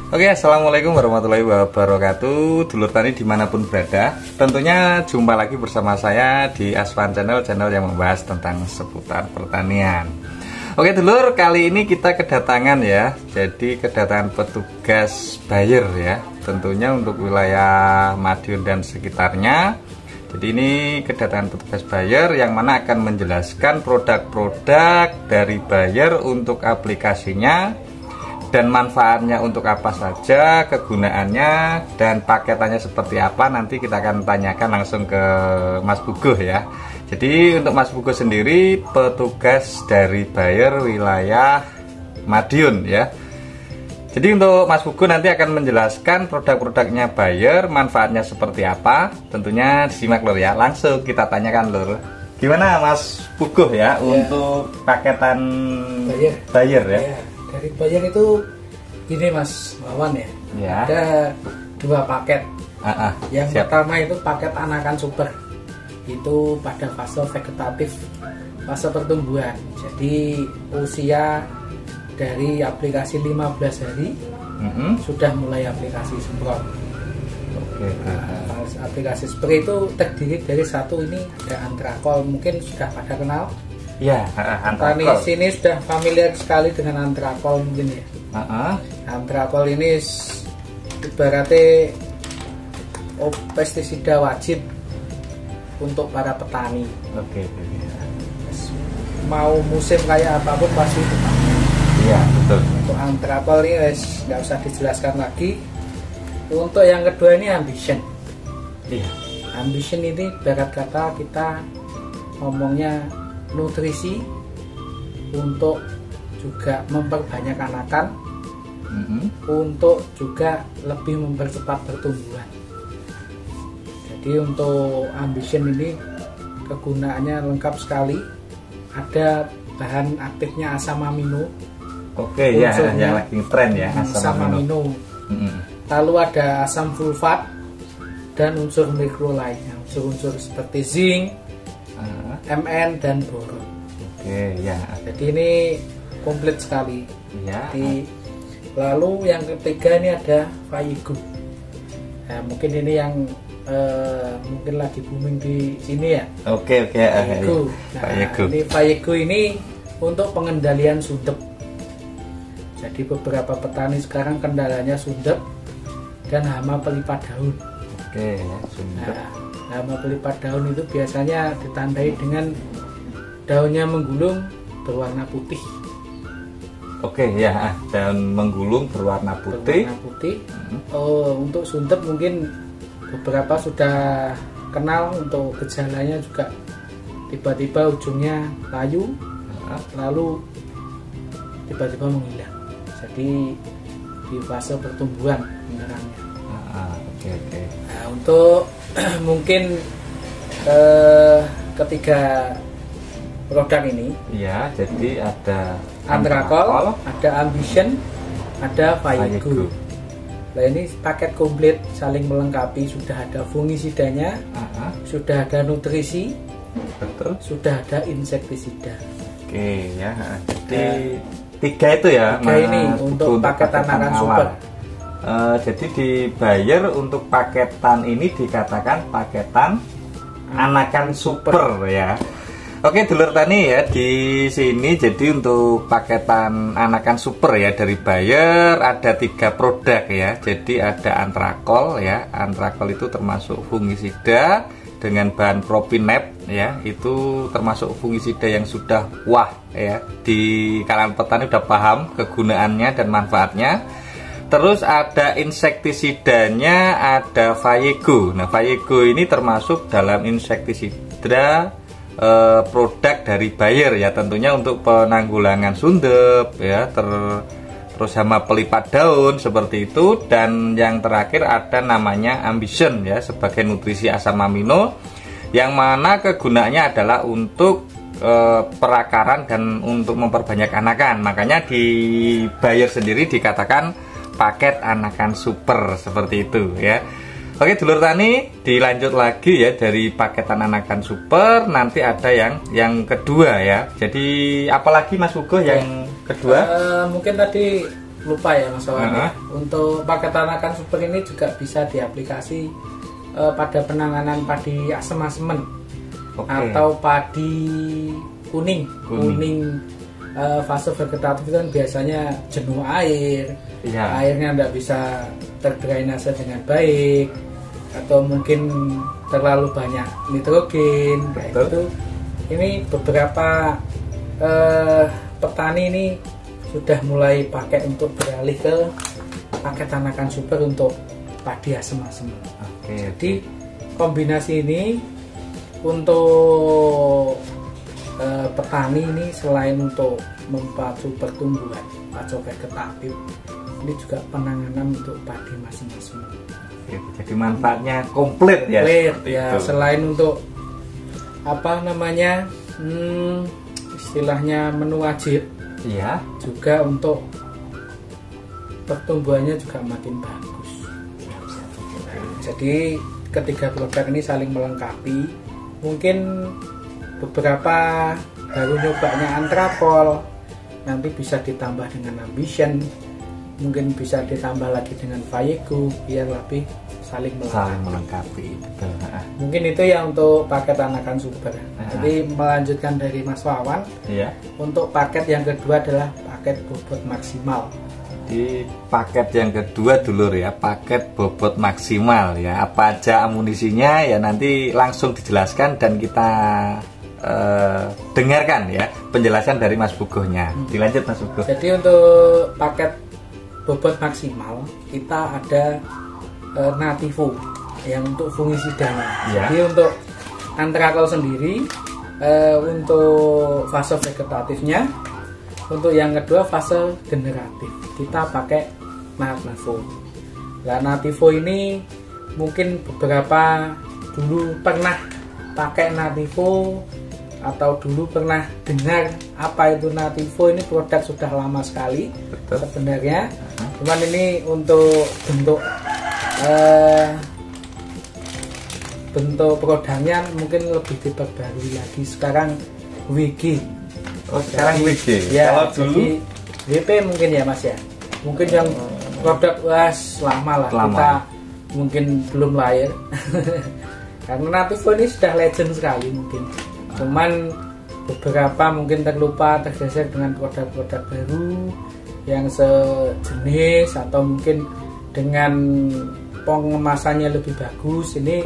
Oke, assalamualaikum warahmatullahi wabarakatuh, dulur tani dimanapun berada. Tentunya jumpa lagi bersama saya di Aswan Channel yang membahas tentang seputar pertanian. Oke dulur, kali ini kita kedatangan ya, jadi kedatangan petugas buyer ya, tentunya untuk wilayah Madiun dan sekitarnya. Jadi ini kedatangan petugas buyer yang mana akan menjelaskan produk-produk dari buyer untuk aplikasinya dan manfaatnya untuk apa saja, kegunaannya dan paketannya seperti apa. Nanti kita akan tanyakan langsung ke Mas Puguh ya. Jadi untuk Mas Puguh sendiri petugas dari buyer wilayah Madiun ya. Jadi untuk Mas Puguh nanti akan menjelaskan produk-produknya buyer, manfaatnya seperti apa. Tentunya disimak lur ya. Langsung kita tanyakan lur. Gimana Mas Puguh ya, untuk paketan buyer ya? Dari buyer itu gini Mas Wawan ya, ada dua paket. Yang pertama itu paket anakan super, itu pada fase vegetatif, fase pertumbuhan. Jadi usia dari aplikasi 15 hari sudah mulai aplikasi semprot. Aplikasi spray itu terdiri dari satu, ini ada antrakol, mungkin sudah pada kenal. Ya, Tani sini sudah familiar sekali dengan antrakol mungkin ya. Antrakol ini ibaratnya pestisida wajib untuk para petani. Mau musim kayak apapun pasti dipakai. Iya, betul. Untuk antrakol ini nggak usah dijelaskan lagi. Untuk yang kedua ini ambition. Iya. Ambition ini ibarat kata kita ngomongnya nutrisi untuk juga memperbanyak anakan, untuk juga lebih mempercepat pertumbuhan. Jadi untuk ambition ini kegunaannya lengkap sekali. Ada bahan aktifnya asam amino. Ya, yang lagi tren ya, asam amino. Lalu ada asam sulfat dan unsur mikro lainnya, unsur-unsur seperti zinc, Mn dan boron. Jadi ini komplit sekali. Lalu yang ketiga ini ada Fayigo. Nah, mungkin ini yang mungkin lagi booming di sini ya. Fayigo. Ini Fayigo ini untuk pengendalian sundep. Jadi beberapa petani sekarang kendalanya sundep dan hama pelipat daun. Hama pelipat daun itu biasanya ditandai dengan daunnya menggulung berwarna putih. Daun menggulung berwarna putih. Untuk sundep mungkin beberapa sudah kenal. Untuk gejalanya juga tiba-tiba ujungnya layu, lalu tiba-tiba menghilang. Jadi di fase pertumbuhan menyerangnya. Nah, untuk mungkin ketiga produk ini jadi ada antrakol, ada ambition, ada Fayigo. Nah ini paket komplit saling melengkapi, sudah ada fungisidanya, sudah ada nutrisi, sudah ada insektisida. Jadi tiga itu ya. Tiga ini untuk paketan anakan super. Jadi di buyer untuk paketan ini dikatakan paketan anakan super ya. Oke dulur tani ya, di sini jadi untuk paketan anakan super ya dari buyer ada tiga produk ya. Jadi ada antrakol ya. Antrakol itu termasuk fungisida dengan bahan propinep ya. Itu termasuk fungisida yang sudah ya, di kalangan petani udah paham kegunaannya dan manfaatnya. Terus ada insektisidanya, ada Fayigo. Nah, Fayigo ini termasuk dalam insektisida produk dari buyer ya, tentunya untuk penanggulangan sundep ya, terus hama pelipat daun seperti itu. Dan yang terakhir ada namanya ambition ya, sebagai nutrisi asam amino, yang mana kegunaannya adalah untuk perakaran dan untuk memperbanyak anakan. Makanya di buyer sendiri dikatakan paket anakan super seperti itu ya. Oke dulur tani, dilanjut lagi ya dari paketan anakan super. Nanti ada yang kedua ya. Jadi apalagi Mas Puguh yang kedua? Mungkin tadi lupa ya Mas Wawan. Untuk paket anakan super ini juga bisa diaplikasi pada penanganan padi asem-asemen atau padi kuning. Fase vegetatif itu kan biasanya jenuh air, airnya tidak bisa terdrainase dengan baik, atau mungkin terlalu banyak nitrogen. Itu ini beberapa petani ini sudah mulai pakai untuk beralih ke paket anakan super untuk padi asem-asem. Jadi kombinasi ini untuk petani ini selain untuk memacu pertumbuhan pacu vegetatif, ini juga penanganan untuk padi masing-masing. Jadi manfaatnya komplit ya. Selain untuk apa namanya istilahnya menu wajib, juga untuk pertumbuhannya juga makin bagus. Jadi ketiga produk ini saling melengkapi. Mungkin beberapa baru nyobanya Antracol, nanti bisa ditambah dengan Ambition, mungkin bisa ditambah lagi dengan Vayego biar lebih saling melengkapi. Betul. Mungkin itu ya untuk paket anakan super. Jadi melanjutkan dari Mas Wawan, untuk paket yang kedua adalah paket bobot maksimal. Di paket yang kedua dulur ya, paket bobot maksimal ya, apa aja amunisinya ya nanti langsung dijelaskan dan kita dengarkan ya penjelasan dari Mas Puguhnya. Dilanjut Mas Puguh. Jadi untuk paket bobot maksimal kita ada Nativo yang untuk fungisidanya. Jadi untuk Antracol sendiri untuk fase vegetatifnya, untuk yang kedua fase generatif kita pakai Nativo. Nah, Nativo ini mungkin beberapa dulu pernah pakai Nativo atau dulu pernah dengar apa itu Nativo. Ini produk sudah lama sekali. Betul. Sebenarnya cuman ini untuk bentuk produknya mungkin lebih diperbarui lagi. Sekarang WG. Sekarang WG. Ya, kalau dulu WP mungkin ya Mas ya. Mungkin yang produk lama lah. Kita mungkin belum lahir. Karena Nativo ini sudah legend sekali mungkin. Cuman beberapa mungkin terlupa, tergeser dengan produk-produk baru yang sejenis atau mungkin dengan pengemasannya lebih bagus. Ini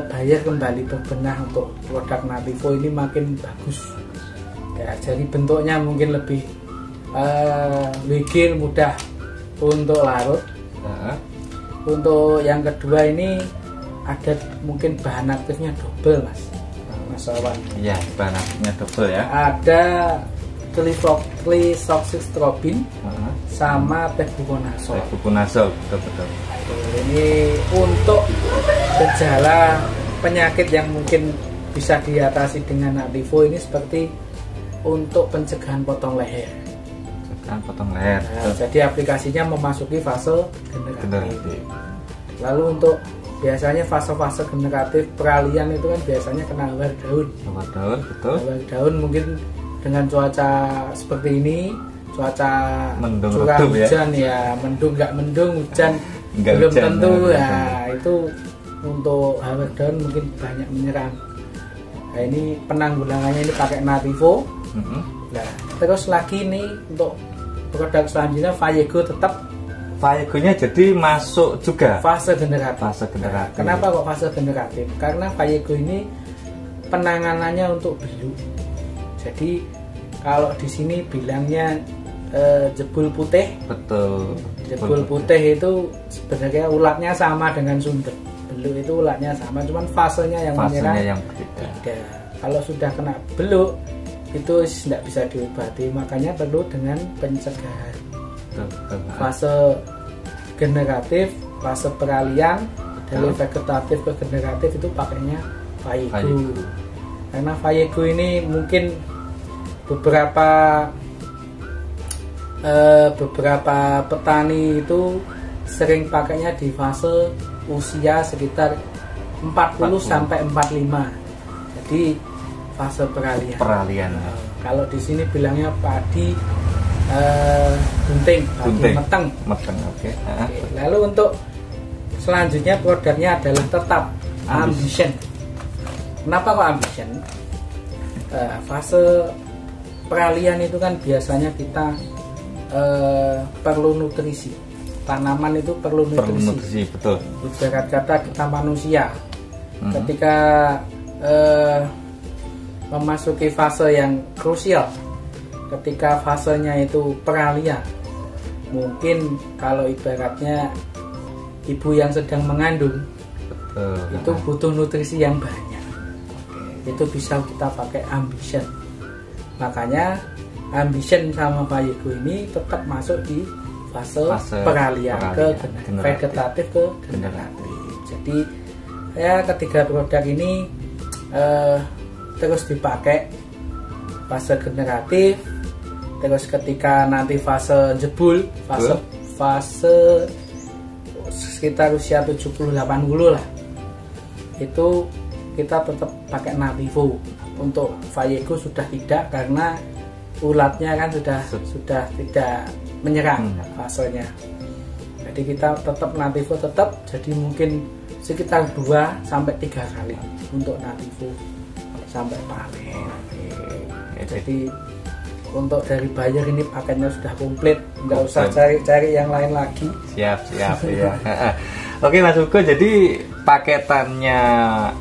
Bayer kembali berbenah untuk produk Nativo ini makin bagus ya, jadi bentuknya mungkin lebih ligir, mudah untuk larut. Untuk yang kedua ini ada mungkin bahan aktifnya double Mas Wawan. Iya, bahan aktifnya double ya. Ada Clisoxystrobin sama Tebuconazole. Betul. Ini untuk gejala penyakit yang mungkin bisa diatasi dengan Nativo ini seperti untuk pencegahan potong leher. Nah, jadi aplikasinya memasuki fase generatif. Lalu untuk biasanya fase-fase generatif peralihan itu kan biasanya kena awar daun. Betul. Awar daun mungkin dengan cuaca seperti ini, cuaca mendung curah hujan ya, mendung nggak mendung, hujan belum tentu ya. Itu untuk awar daun mungkin banyak menyerang. Nah, ini penanggulangannya ini pakai Nativo. Nah, terus lagi nih untuk produk selanjutnya Vayego, tetap Vayegonya jadi masuk juga fase generatif. Nah, kenapa kok fase generatif? Karena Vayego ini penanganannya untuk belu. Jadi kalau di sini bilangnya jebul putih. Betul. Jebul putih itu sebenarnya ulatnya sama dengan sundep. Beluk itu ulatnya sama, cuman fasenya yang menyerang beda. Kalau sudah kena beluk itu tidak bisa diobati, makanya perlu dengan pencegahan. Fase generatif, fase peralihan dari vegetatif ke generatif itu pakainya Vayego. Karena Vayego ini mungkin beberapa petani itu sering pakainya di fase usia sekitar 40 sampai 45. Jadi fase peralihan. Peralihan. Kalau di sini bilangnya padi gunting, meteng. Oke. Lalu untuk selanjutnya produknya adalah tetap Ambition. Kenapa kok Ambition? Fase peralihan itu kan biasanya kita perlu nutrisi. Tanaman itu perlu nutrisi. Betul. Ibarat kata kita manusia, ketika memasuki fase yang krusial, ketika fasenya itu peralihan, mungkin kalau ibaratnya ibu yang sedang mengandung, itu butuh nutrisi yang banyak. Itu bisa kita pakai Ambition. Makanya Ambition sama Vayyego ini tetap masuk di fase peralihan ke vegetatif ke generatif. Jadi ya ketiga produk ini terus dipakai fase generatif, terus ketika nanti fase jebul, fase sekitar usia 70-80 lah, itu kita tetap pakai Navivo. Untuk Vayyego sudah tidak, karena ulatnya kan sudah tidak menyerang fasenya. Jadi kita tetap Navivo tetap, jadi mungkin sekitar 2-3 kali untuk Navivo sampai panen. Jadi untuk dari Bayer ini paketnya sudah komplit, nggak usah cari-cari yang lain lagi. Siap ya. Oke Mas Hugo, jadi paketannya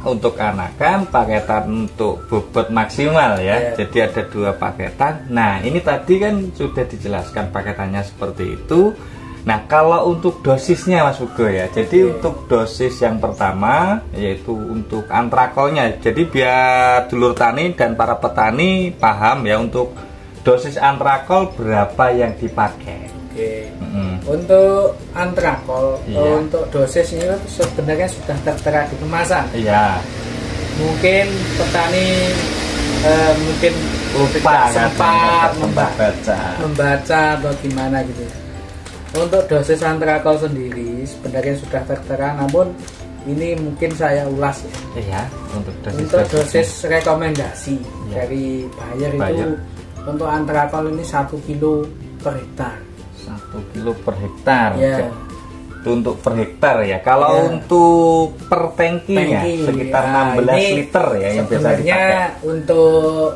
untuk anakan, paketan untuk bobot maksimal ya. Jadi ada 2 paketan. Nah ini tadi kan sudah dijelaskan paketannya seperti itu. Nah kalau untuk dosisnya Mas Hugo ya, jadi untuk dosis yang pertama yaitu untuk antrakolnya. Jadi biar dulur tani dan para petani paham ya, untuk dosis antrakol berapa yang dipakai. Untuk antrakol, untuk dosis ini sebenarnya sudah tertera di kemasan. Mungkin petani mungkin lupa sempat membaca atau gimana gitu. Untuk dosis antrakol sendiri sebenarnya sudah tertera, namun ini mungkin saya ulas ya. Untuk dosis rekomendasi dari Bayer itu untuk antrakol ini 1 kilo per hektar. 1 kilo per hektar. Itu untuk per hektar ya. Kalau untuk per tangkinya sekitar 16 liter ya yang biasa dipakai. Untuk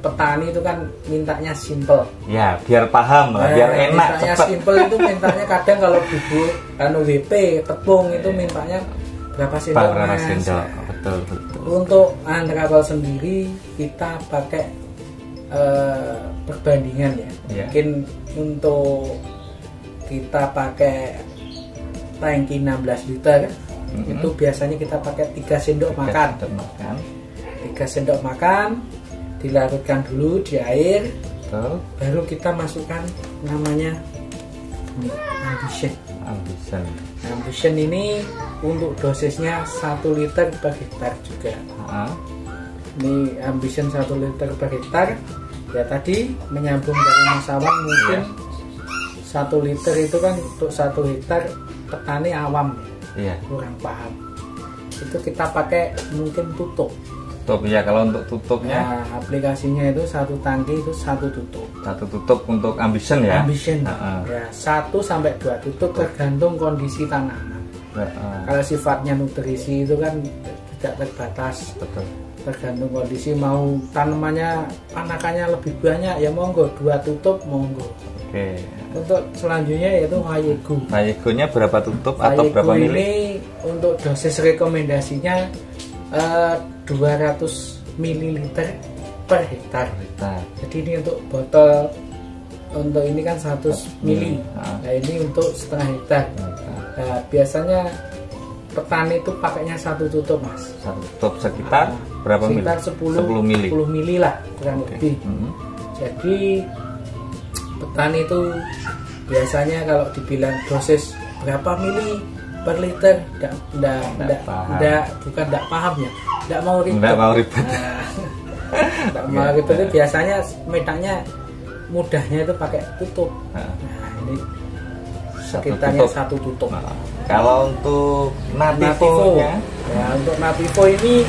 petani itu kan mintanya simple. Ya, biar paham lah, biar enak, cepat. Simple itu mintanya kadang kalau bubur WP tepung itu mintanya berapa sendok, Mas? Betul. Untuk antrakol sendiri kita pakai perbandingan ya. Mungkin untuk kita pakai tangki 16 liter itu biasanya kita pakai 3 sendok makan. 3 sendok makan dilarutkan dulu di air. Baru kita masukkan namanya Ambition ini untuk dosisnya 1 liter per hektar juga. Ini Ambition 1 liter per hektar. Ya tadi menyambung dari Mas Awan, mungkin 1 liter itu kan untuk 1 hektar petani awam kurang paham. Itu kita pakai mungkin tutup ya. Kalau untuk tutupnya aplikasinya itu 1 tangki itu 1 tutup. 1 tutup untuk Ambition ya. Ya 1-2 tutup tergantung kondisi tanaman. Kalau sifatnya nutrisi itu kan tidak terbatas. Tergantung kondisi, mau tanamannya anakannya lebih banyak ya monggo 2 tutup monggo. Untuk selanjutnya yaitu Vayyego. Vayegonya berapa tutup atau berapa mili? Ini untuk dosis rekomendasinya 200 ml per hektar. Jadi ini untuk botol, untuk ini kan 100 mili. Nah ini untuk setengah hektar. Nah, biasanya petani itu pakainya 1 tutup, Mas. 1 tutup sekitar berapa mili? Sekitar 10 mili lah kurang lebih. Jadi petani itu biasanya kalau dibilang dosis berapa mili per liter, bukan tidak paham ya, tidak mau ribet. Tidak mau ribet itu biasanya medaknya mudahnya itu pakai tutup. Nah ini sekitarnya 1 tutup. Kalau untuk Navivo ya, untuk Navivo ini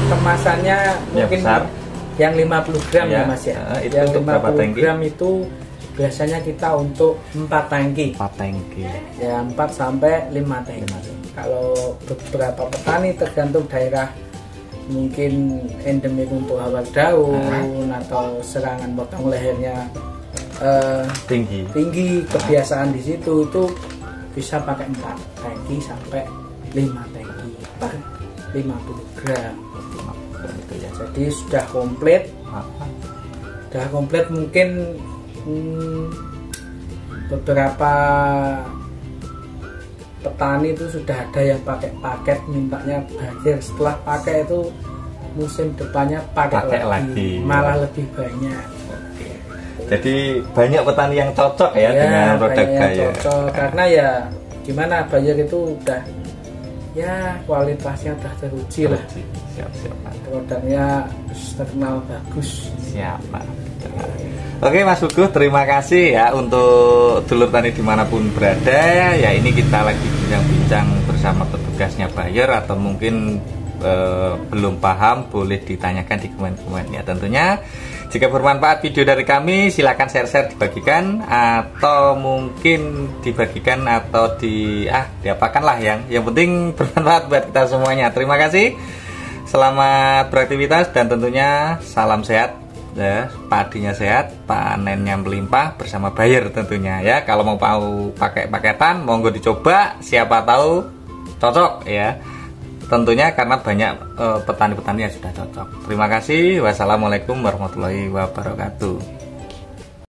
kemasannya mungkin Yang 50 gram ya Mas ya. Yang 50 gram itu biasanya kita untuk 4 tangki. 4 tangki. Ya 4 sampai 5 tangki. Kalau beberapa petani tergantung daerah, mungkin endemik untuk hawar daun atau serangan potong lehernya tinggi, kebiasaan di situ itu bisa pakai 4 tangki sampai 5 tangki per 50 gram. Jadi sudah komplit. Mungkin beberapa petani itu sudah ada yang pakai paket, mintanya Bayer, setelah pakai itu musim depannya pakai lagi, malah lebih banyak. Jadi banyak petani yang cocok ya dengan produk Bayer. Karena ya gimana, Bayer itu udah ya kualitasnya udah teruji lah. Siap. Produknya terkenal bagus. Siap Pak. Oke Mas Uguh, terima kasih ya untuk dulur tani dimanapun berada. Ya ini kita lagi bincang-bincang bersama petugasnya Bayer, atau mungkin belum paham boleh ditanyakan di komen-komen ya. Tentunya jika bermanfaat video dari kami, silakan share-share, dibagikan, atau mungkin dibagikan atau diapakan lah, yang penting bermanfaat buat kita semuanya. Terima kasih, selamat beraktivitas, dan tentunya salam sehat ya, padinya sehat, panennya melimpah bersama Bayer tentunya ya. Kalau mau pakai paketan, monggo dicoba, siapa tahu cocok ya. Tentunya karena banyak petani-petani yang sudah cocok. Terima kasih. Wassalamualaikum warahmatullahi wabarakatuh.